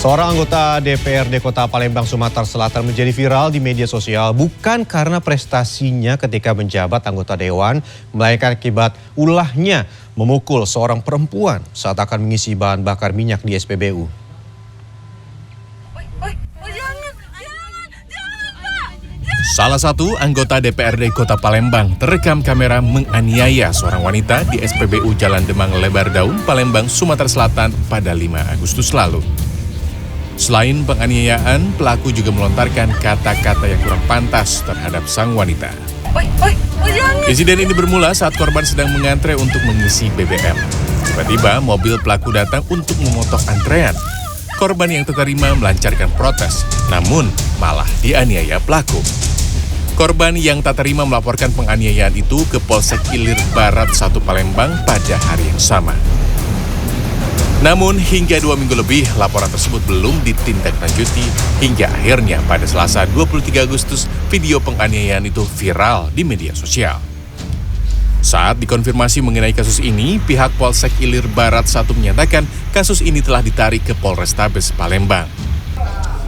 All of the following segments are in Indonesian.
Seorang anggota DPRD Kota Palembang, Sumatera Selatan menjadi viral di media sosial bukan karena prestasinya ketika menjabat anggota dewan, melainkan akibat ulahnya memukul seorang perempuan saat akan mengisi bahan bakar minyak di SPBU. Salah satu anggota DPRD Kota Palembang terekam kamera menganiaya seorang wanita di SPBU Jalan Demang Lebar Daun, Palembang, Sumatera Selatan pada 5 Agustus lalu. Selain penganiayaan, pelaku juga melontarkan kata-kata yang kurang pantas terhadap sang wanita. Insiden ini bermula saat korban sedang mengantre untuk mengisi BBM. Tiba-tiba mobil pelaku datang untuk memotong antrean. Korban yang terima melancarkan protes, namun malah dianiaya pelaku. Korban yang tak terima melaporkan penganiayaan itu ke Polsek Ilir Barat 1 Palembang pada hari yang sama. Namun hingga 2 minggu lebih laporan tersebut belum ditindaklanjuti hingga akhirnya pada Selasa 23 Agustus video penganiayaan itu viral di media sosial. Saat dikonfirmasi mengenai kasus ini, pihak Polsek Ilir Barat 1 menyatakan kasus ini telah ditarik ke Polrestabes Palembang.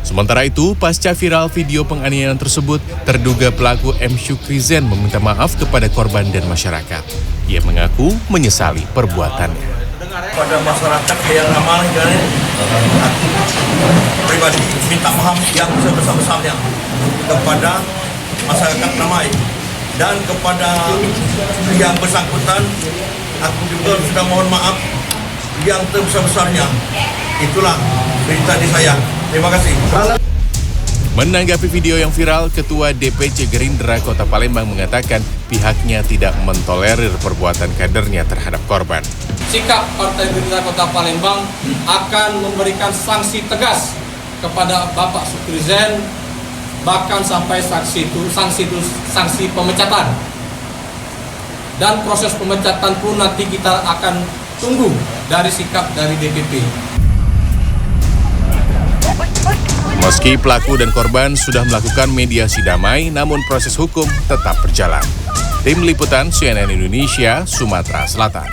Sementara itu, pasca viral video penganiayaan tersebut, terduga pelaku M. Syukrizen meminta maaf kepada korban dan masyarakat. Ia mengaku menyesali perbuatannya. Pada masyarakat yang amal ini, aku pribadi minta maaf yang sebesar-besarnya kepada masyarakat Namai dan kepada yang bersangkutan. Aku juga sudah mohon maaf yang terbesar-besarnya. Itulah berita di saya. Terima kasih. Menanggapi video yang viral, Ketua DPC Gerindra Kota Palembang mengatakan pihaknya tidak mentolerir perbuatan kadernya terhadap korban. Sikap Partai Gerindra Kota Palembang akan memberikan sanksi tegas kepada Bapak Syukrizen, bahkan sampai sanksi pemecatan. Dan proses pemecatan pun nanti kita akan tunggu dari sikap dari DPP. Meski pelaku dan korban sudah melakukan mediasi damai, namun proses hukum tetap berjalan. Tim Liputan CNN Indonesia, Sumatera Selatan.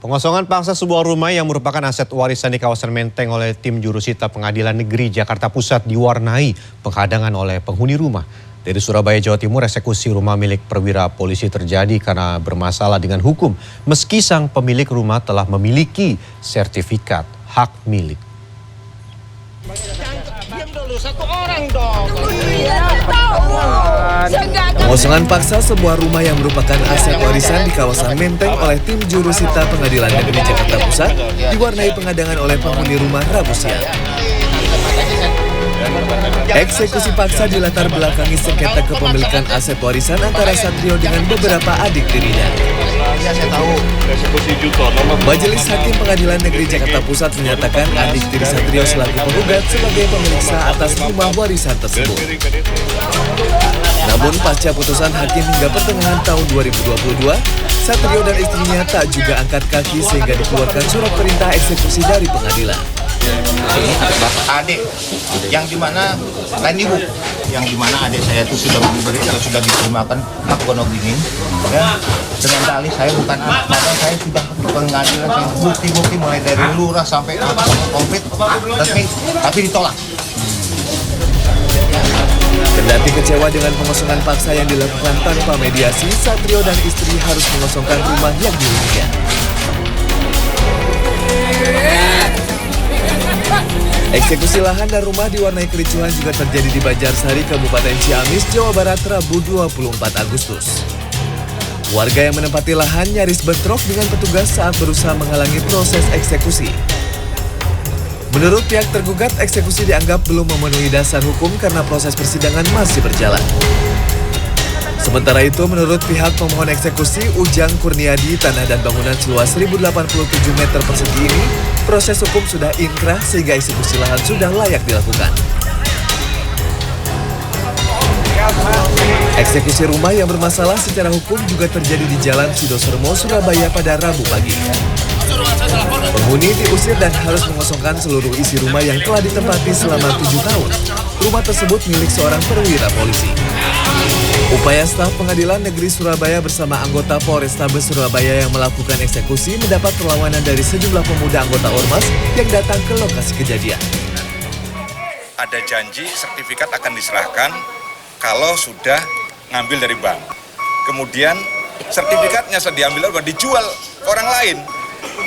Pengosongan paksa sebuah rumah yang merupakan aset warisan di kawasan Menteng oleh tim jurusita Pengadilan Negeri Jakarta Pusat diwarnai penghadangan oleh penghuni rumah. Dari Surabaya, Jawa Timur, eksekusi rumah milik perwira polisi terjadi karena bermasalah dengan hukum, meski sang pemilik rumah telah memiliki sertifikat hak milik. Pengosongan paksa sebuah rumah yang merupakan aset warisan di kawasan Menteng oleh tim jurusita Pengadilan Negeri Jakarta Pusat diwarnai penghadangan oleh penghuni rumah Rabu siang. Eksekusi paksa dilatar belakangi sengketa kepemilikan aset warisan antara Satrio dengan beberapa adik tirinya. Majelis Hakim Pengadilan Negeri Jakarta Pusat menyatakan adik tiri Satrio selaku penggugat sebagai pemilik sah atas rumah warisan tersebut. Namun pasca putusan hakim hingga pertengahan tahun 2022, Satrio dan istrinya tak juga angkat kaki sehingga dikeluarkan surat perintah eksekusi dari pengadilan. Ini bapak adik yang dimana lain ibu, yang dimana adik saya itu sudah sudah diterimakan hak gonogini, ya, dengan dalih saya bukan anak, padahal saya sudah di pengadilan yang bukti-bukti mulai dari lurah sampai komplit, tapi ditolak. Kendati kecewa dengan pengosongan paksa yang dilakukan tanpa mediasi, Satrio dan istri harus mengosongkan rumah yang dihuninya. Eksekusi lahan dan rumah diwarnai kericuhan juga terjadi di Banjarsari, Kabupaten Ciamis, Jawa Barat, Rabu 24 Agustus. Warga yang menempati lahan nyaris bentrok dengan petugas saat berusaha menghalangi proses eksekusi. Menurut pihak tergugat, eksekusi dianggap belum memenuhi dasar hukum karena proses persidangan masih berjalan. Sementara itu, menurut pihak pemohon eksekusi Ujang Kurniadi, tanah dan bangunan seluas 1087 meter persegi ini, proses hukum sudah inkrah sehingga eksekusi lahan sudah layak dilakukan. Eksekusi rumah yang bermasalah secara hukum juga terjadi di Jalan Sidosermo, Surabaya pada Rabu pagi. Penghuni diusir dan harus mengosongkan seluruh isi rumah yang telah ditempati selama 7 tahun. Rumah tersebut milik seorang perwira polisi. Upaya staf Pengadilan Negeri Surabaya bersama anggota Polrestabes Surabaya yang melakukan eksekusi mendapat perlawanan dari sejumlah pemuda anggota Ormas yang datang ke lokasi kejadian. Ada janji sertifikat akan diserahkan kalau sudah ngambil dari bank. Kemudian sertifikatnya diambil lalu dijual ke orang lain.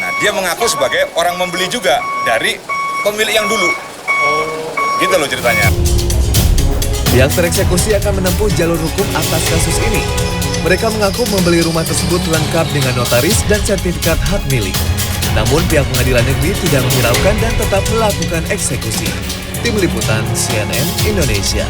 Nah, dia mengaku sebagai orang membeli juga dari pemilik yang dulu. Gitu loh ceritanya. Pihak tereksekusi akan menempuh jalur hukum atas kasus ini. Mereka mengaku membeli rumah tersebut lengkap dengan notaris dan sertifikat hak milik. Namun pihak pengadilan negeri tidak menghiraukan dan tetap melakukan eksekusi. Tim Liputan CNN Indonesia.